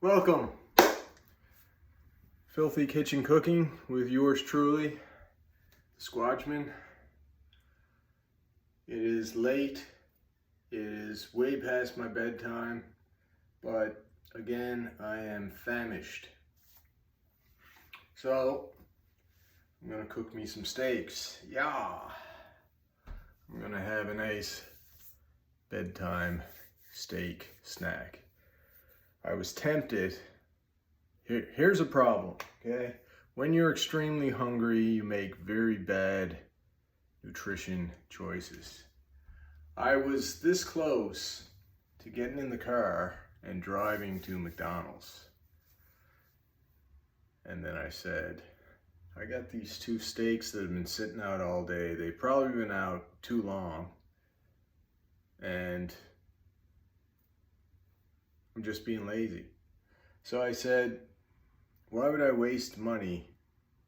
Welcome, Filthy Kitchen Cooking with yours truly, the Squatchman. It is late, it is way past my bedtime, but again, I am famished. So, I'm gonna cook me some steaks, yeah! I'm gonna have a nice bedtime steak snack. I was tempted. Here's a problem, okay? When you're extremely hungry, you make very bad nutrition choices. I was this close to getting in the car and driving to McDonald's. And then I said, I got these two steaks that have been sitting out all day. They've probably been out too long. And I'm just being lazy. So I said, why would I waste money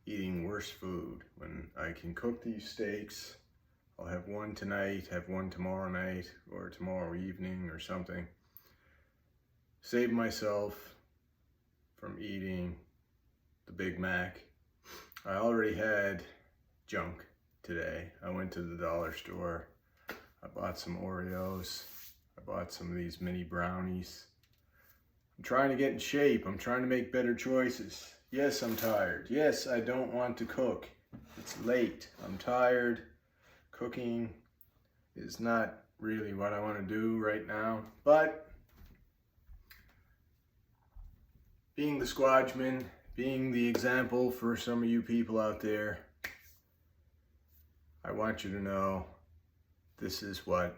eating worse food when I can cook these steaks? I'll have one tonight, have one tomorrow night, or tomorrow evening or something. Save myself from eating the Big Mac. I already had junk today. I went to the dollar store. I bought some Oreos. I bought some of these mini brownies. I'm trying to get in shape. I'm trying to make better choices. Yes, I'm tired. Yes, I don't want to cook. It's late. I'm tired. Cooking is not really what I want to do right now. But being the Squatchman, being the example for some of you people out there, I want you to know this is what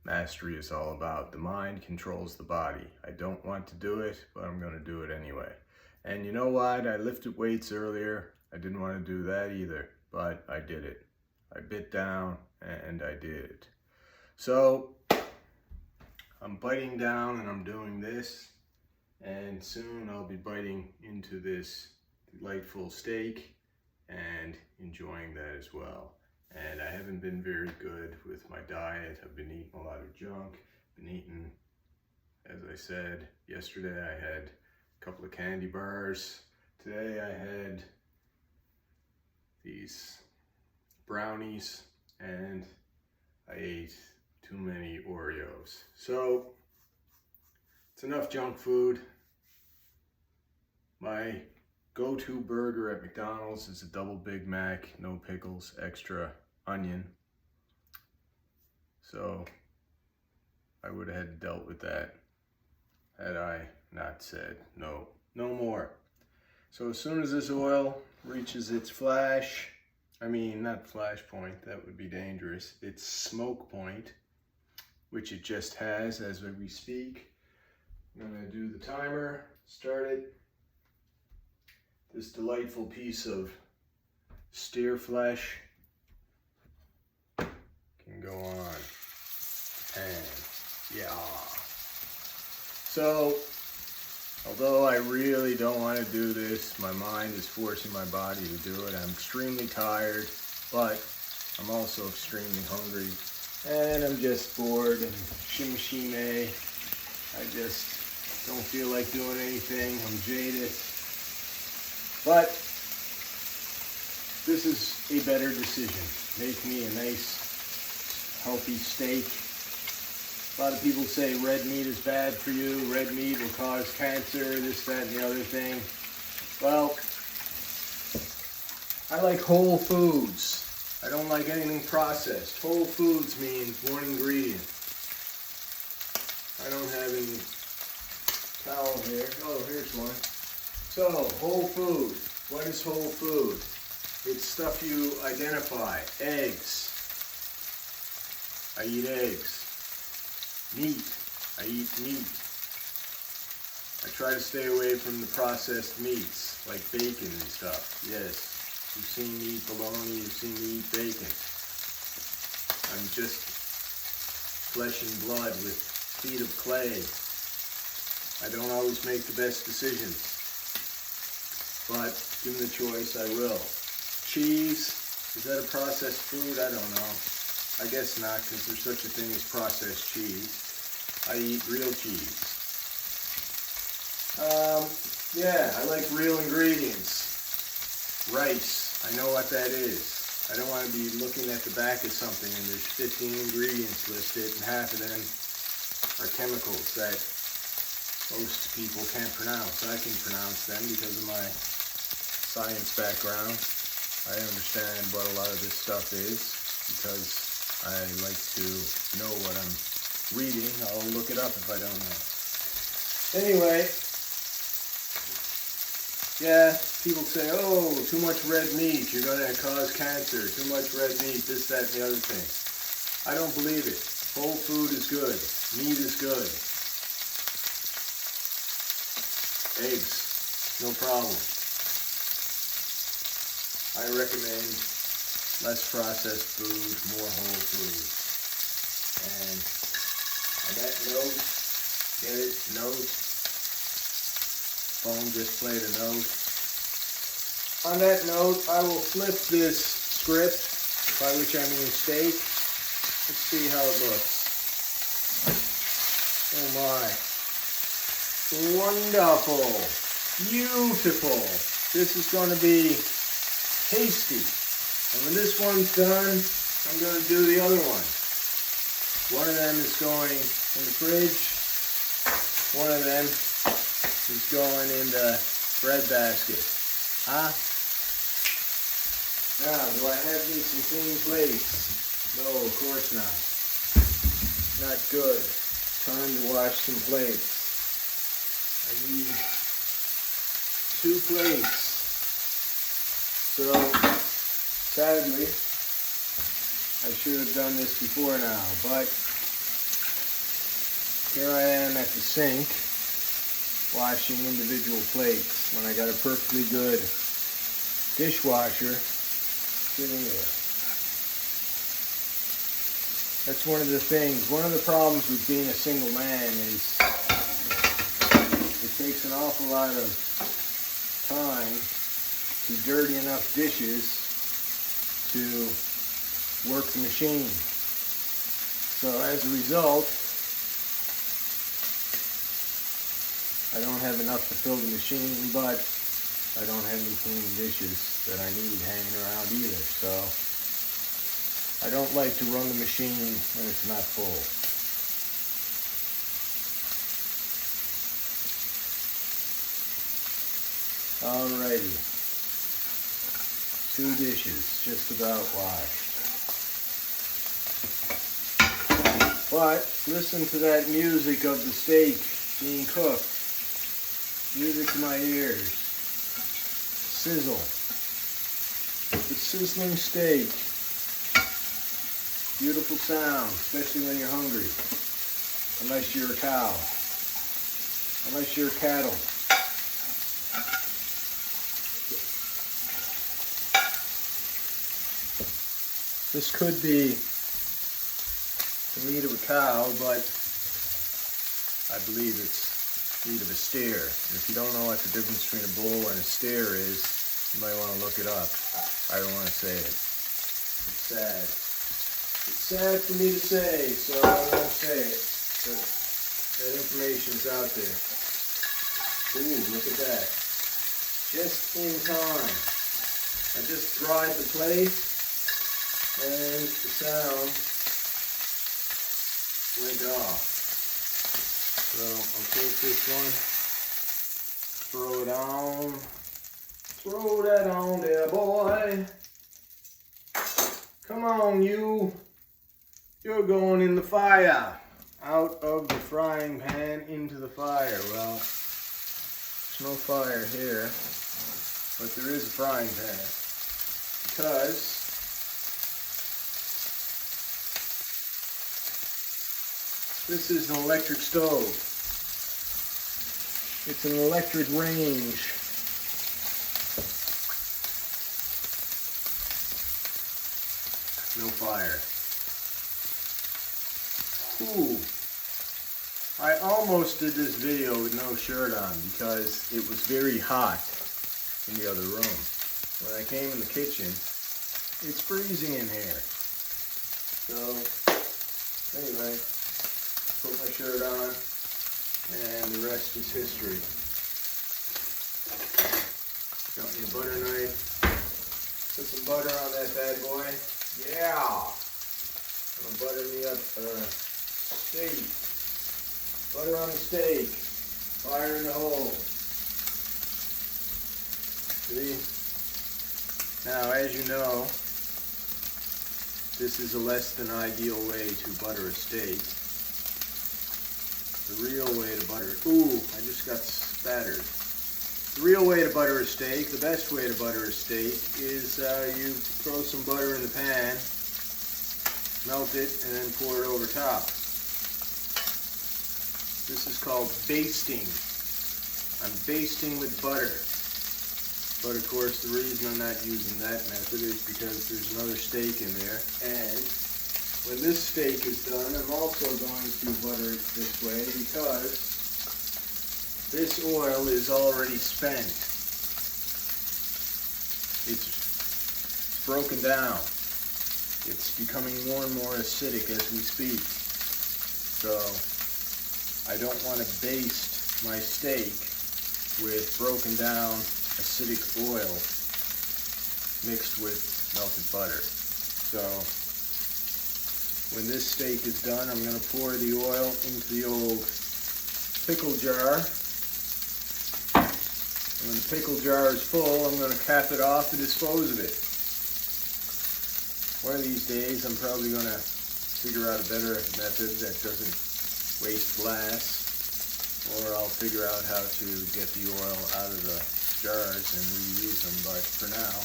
mastery is all about. The mind controls the body. I don't want to do it, but I'm going to do it anyway. And you know what? I lifted weights earlier. I didn't want to do that either, but I did it. I bit down and I did it. So I'm biting down and I'm doing this, and soon I'll be biting into this delightful steak and enjoying that as well. And I haven't been very good with my diet. I've been eating a lot of junk. Been eating, as I said, yesterday I had a couple of candy bars. Today I had these brownies and I ate too many Oreos. So it's enough junk food. My go-to burger at McDonald's is a double Big Mac, no pickles, extra onion. So I would have had dealt with that had I not said no more. So as soon as this oil reaches its not flash point, that would be dangerous, its smoke point, which it just has as we speak, I'm going to do the timer, start it. This delightful piece of steer flesh can go on the pan. Yeah. So, although I really don't want to do this, my mind is forcing my body to do it. I'm extremely tired, but I'm also extremely hungry. And I'm just bored and shimmy. I just don't feel like doing anything. I'm jaded. But this is a better decision. Make me a nice, healthy steak. A lot of people say red meat is bad for you. Red meat will cause cancer, this, that, and the other thing. Well, I like whole foods. I don't like anything processed. Whole foods means one ingredient. I don't have any towel here. Oh, here's one. So, whole food. What is whole food? It's stuff you identify. Eggs. I eat eggs. Meat. I eat meat. I try to stay away from the processed meats, like bacon and stuff. Yes. You've seen me eat bologna, you've seen me eat bacon. I'm just flesh and blood with feet of clay. I don't always make the best decisions, but given the choice, I will. Cheese, is that a processed food? I don't know. I guess not, because there's such a thing as processed cheese. I eat real cheese. Yeah, I like real ingredients. Rice, I know what that is. I don't want to be looking at the back of something and there's 15 ingredients listed and half of them are chemicals that most people can't pronounce. I can pronounce them because of my science background. I understand what a lot of this stuff is because I like to know what I'm reading. I'll look it up if I don't know. Anyway, yeah, people say, oh, too much red meat, you're going to cause cancer. Too much red meat, this, that, and the other thing. I don't believe it. Whole food is good. Meat is good. Eggs, no problem. I recommend less processed food, more whole food. And on that note, get it? Note. Phone just played a note. On that note, I will flip this script, by which I mean steak. Let's see how it looks. Oh my. Wonderful. Beautiful. This is going to be tasty. And when this one's done, I'm going to do the other one. One of them is going in the fridge. One of them is going in the bread basket. Huh? Now, do I have me some clean plates? No, of course not. Not good. Time to wash some plates. I need 2 plates. So, sadly, I should have done this before now, but here I am at the sink washing individual plates when I got a perfectly good dishwasher sitting there. That's one of the things. One of the problems with being a single man is it takes an awful lot of time to dirty enough dishes to work the machine. So as a result, I don't have enough to fill the machine, but I don't have any clean dishes that I need hanging around either. So I don't like to run the machine when it's not full. Alrighty. 2 dishes, just about washed. But listen to that music of the steak being cooked. Music to my ears. Sizzle. The sizzling steak. Beautiful sound, especially when you're hungry. Unless you're a cow. Unless you're cattle. This could be the meat of a cow, but I believe it's meat of a steer. And if you don't know what the difference between a bull and a steer is, you might want to look it up. I don't want to say it. It's sad. It's sad for me to say, so I won't say it. But that information is out there. Ooh, look at that. Just in time. I just dried the plate, and the sound went off. So I'll take this one, throw it on, throw that on there, boy. Come on, you're going in the fire. Out of the frying pan into the fire. Well, there's no fire here, but there is a frying pan because this is an electric stove. It's an electric range. No fire. Ooh. I almost did this video with no shirt on because it was very hot in the other room. When I came in the kitchen, it's freezing in here. So, anyway. Put my shirt on, and the rest is history. Got me a butter knife. Put some butter on that bad boy. Yeah! Gonna butter me up a steak. Butter on the steak. Fire in the hole. See? Now, as you know, this is a less than ideal way to butter a steak. The real way to butter, ooh, I just got spattered. The real way to butter a steak, the best way to butter a steak, is you throw some butter in the pan, melt it, and then pour it over top. This is called basting. I'm basting with butter. But of course, the reason I'm not using that method is because there's another steak in there. And when this steak is done, I'm also going to butter it this way because this oil is already spent. It's broken down. It's becoming more and more acidic as we speak. So I don't want to baste my steak with broken down acidic oil mixed with melted butter. So when this steak is done, I'm going to pour the oil into the old pickle jar. And when the pickle jar is full, I'm going to cap it off and dispose of it. One of these days, I'm probably going to figure out a better method that doesn't waste glass, or I'll figure out how to get the oil out of the jars and reuse them, but for now,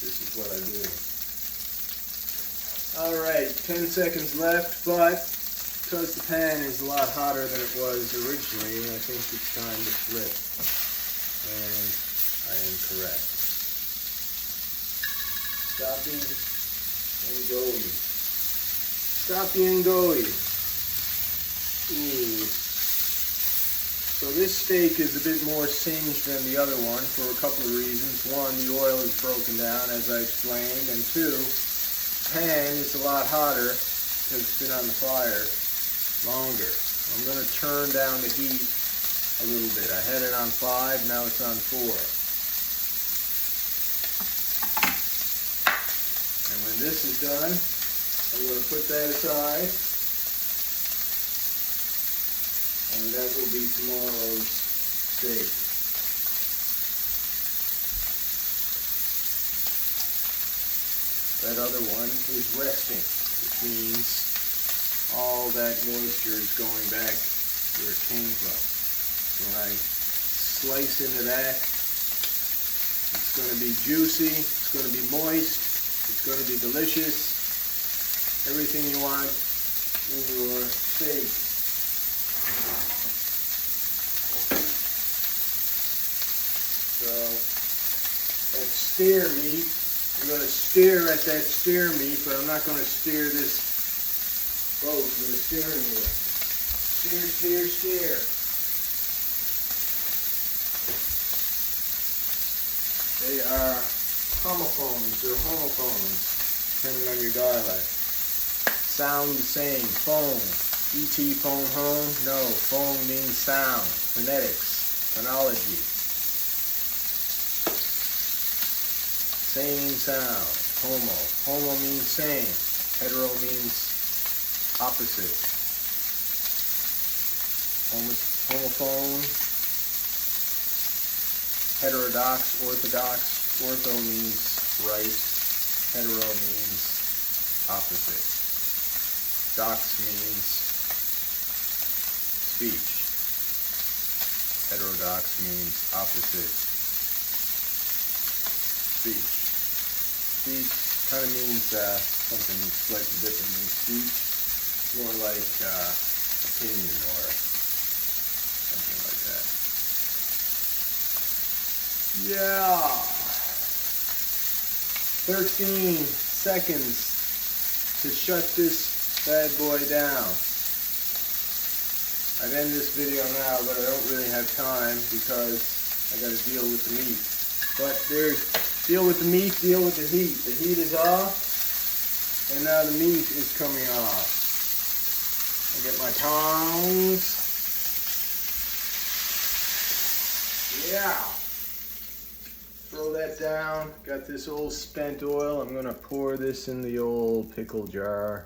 this is what I do. Alright, 10 seconds left, but because the pan is a lot hotter than it was originally, I think it's time to flip. And I am correct. Stopping and going. Stopping and going. Ooh. So this steak is a bit more singed than the other one for a couple of reasons. One, the oil is broken down, as I explained, and two, the pan is a lot hotter because it's been on the fire longer. I'm going to turn down the heat a little bit. I had it on 5, now it's on 4. And when this is done, I'm going to put that aside. And that will be tomorrow's steak. That other one is resting, which means all that moisture is going back where it came from. When I slice into that, it's going to be juicy, it's going to be moist, it's going to be delicious. Everything you want in your steak. So, that steer meat, I'm going to stare at that steer meat, but I'm not going to steer this boat with a steering wheel. Steer, steer, steer. They are homophones or homophones, depending on your dialect. Sound the same. Phone. E.T. phone home? No. Phone means sound. Phonetics. Phonology. Same sound. Homo. Homo means same. Hetero means opposite. Homophone. Heterodox. Orthodox. Ortho means right. Hetero means opposite. Dox means speech. Heterodox means opposite speech. Speech kind of means something slightly different than speech. More like opinion or something like that. Yeah. 13 seconds to shut this bad boy down. I'd end this video now, but I don't really have time because I got to deal with the meat. But there's deal with the meat, deal with the heat. The heat is off, and now the meat is coming off. I get my tongs. Yeah. throw that down. Got this old spent oil. I'm gonna pour this in the old pickle jar.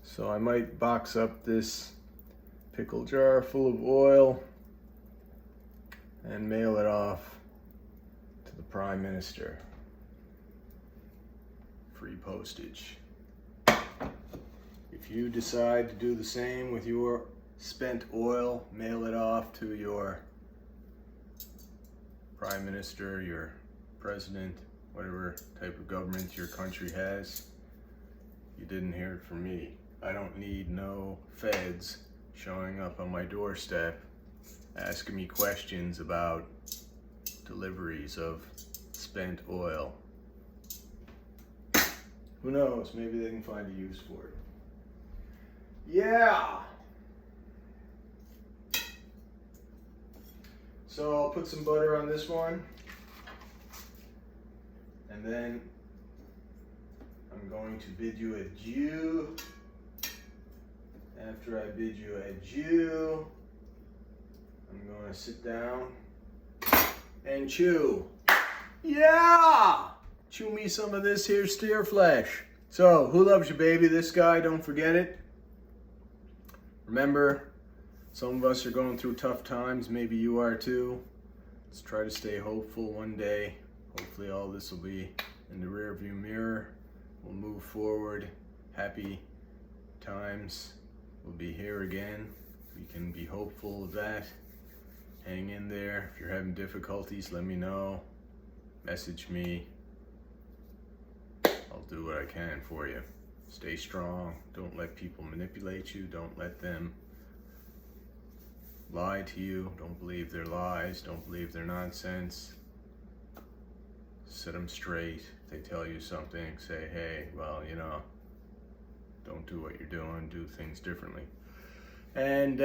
So I might box up this pickle jar full of oil and mail it off to the Prime Minister. Free postage. If you decide to do the same with your spent oil, mail it off to your Prime Minister, your President, whatever type of government your country has. You didn't hear it from me. I don't need no feds showing up on my doorstep asking me questions about deliveries of spent oil. Who knows, maybe they can find a use for it. Yeah! So I'll put some butter on this one. And then I'm going to bid you adieu. After I bid you adieu, I'm going to sit down and chew. Yeah! Chew me some of this here steer flesh. So, who loves you, baby? This guy, don't forget it. Remember, some of us are going through tough times. Maybe you are too. Let's try to stay hopeful one day. Hopefully all this will be in the rearview mirror. We'll move forward. Happy times will be here again. We can be hopeful of that. Hang in there. If you're having difficulties, let me know. Message me. I'll do what I can for you. Stay strong. Don't let people manipulate you. Don't let them lie to you. Don't believe their lies. Don't believe their nonsense. Set them straight. If they tell you something, say, hey, well, you know, don't do what you're doing. Do things differently. And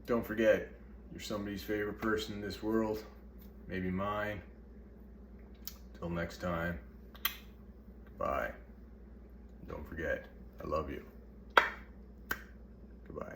don't forget, you're somebody's favorite person in this world. Maybe mine. Till next time. Goodbye. Don't forget, I love you. Goodbye.